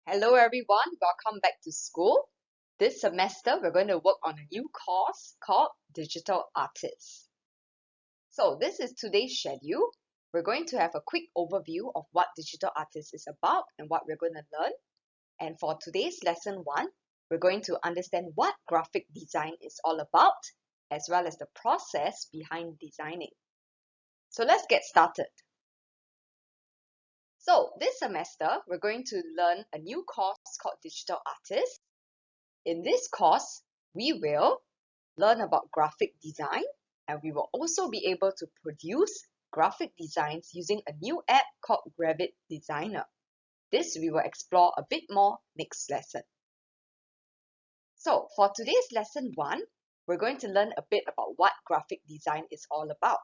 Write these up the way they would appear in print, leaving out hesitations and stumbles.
Hello everyone, welcome back to school. This semester we're going to work on a new course called Digital Artists. So this is today's schedule. We're going to have a quick overview of what Digital Artists is about and what we're going to learn. And for today's lesson 1, we're going to understand what graphic design is all about, as well as the process behind designing. So let's get started. So this semester, we're going to learn a new course called Digital Artists. In this course, we will learn about graphic design, and we will also be able to produce graphic designs using a new app called Gravit Designer. This we will explore a bit more next lesson. So for today's lesson 1, we're going to learn a bit about what graphic design is all about.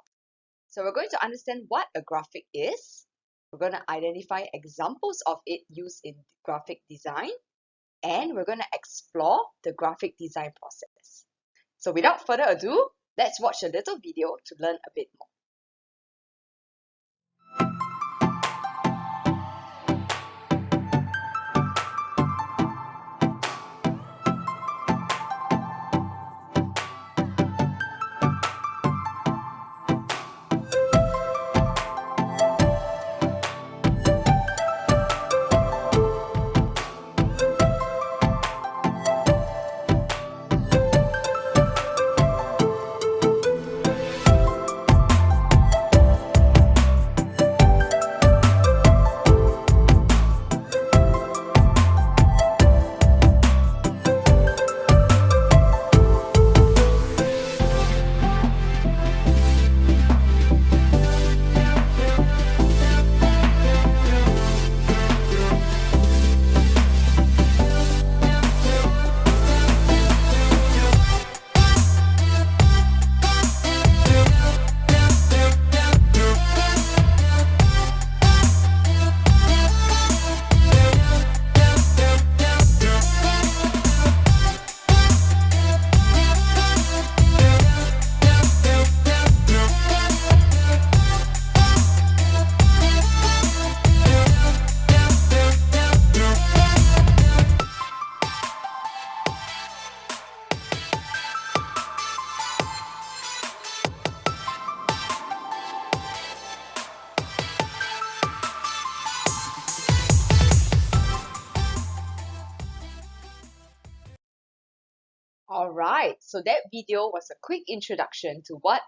So we're going to understand what a graphic is. We're going to identify examples of it used in graphic design, and we're going to explore the graphic design process. So without further ado, let's watch a little video to learn a bit more. Alright, so that video was a quick introduction to what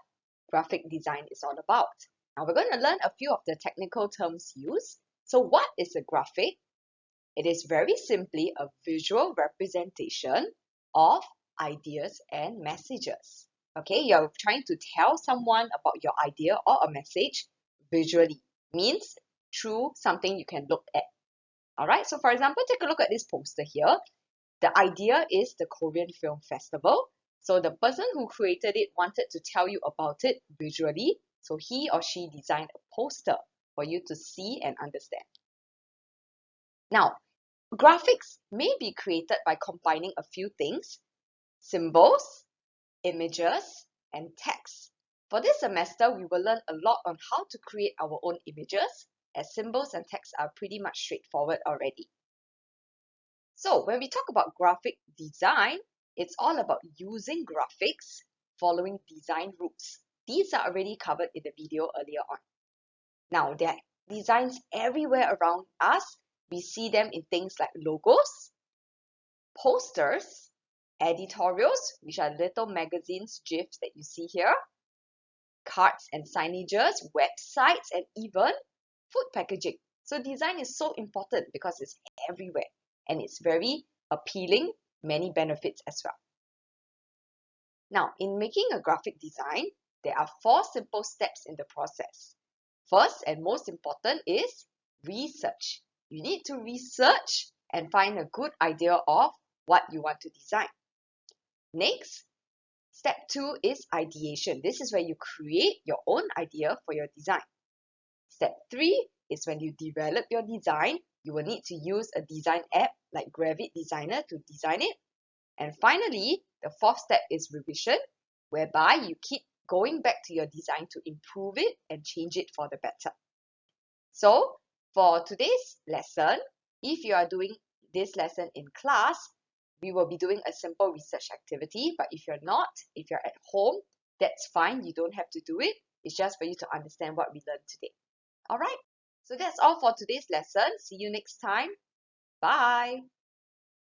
graphic design is all about. Now we're going to learn a few of the technical terms used. So what is a graphic? It is very simply a visual representation of ideas and messages. Okay, you're trying to tell someone about your idea or a message visually. Means through something you can look at. Alright, so for example, take a look at this poster here. The idea is the Korean Film Festival. So the person who created it wanted to tell you about it visually. So he or she designed a poster for you to see and understand. Now, graphics may be created by combining a few things: symbols, images, and text. For this semester, we will learn a lot on how to create our own images, as symbols and text are pretty much straightforward already. So when we talk about graphic design, it's all about using graphics, following design rules. These are already covered in the video earlier on. Now, there are designs everywhere around us. We see them in things like logos, posters, editorials, which are little magazines, GIFs that you see here, cards and signages, websites, and even food packaging. So design is so important because it's everywhere and it's very appealing, many benefits as well. Now, in making a graphic design, there are 4 simple steps in the process. First and most important is research. You need to research and find a good idea of what you want to design. Next, step 2 is ideation. This is where you create your own idea for your design. Step 3 is when you develop your design, you will need to use a design app like Gravit Designer to design it. And finally, the 4th step is revision, whereby you keep going back to your design to improve it and change it for the better. So, for today's lesson, if you are doing this lesson in class, we will be doing a simple research activity. But if you're not, if you're at home, that's fine. You don't have to do it. It's just for you to understand what we learned today. All right. So that's all for today's lesson. See you next time. Bye.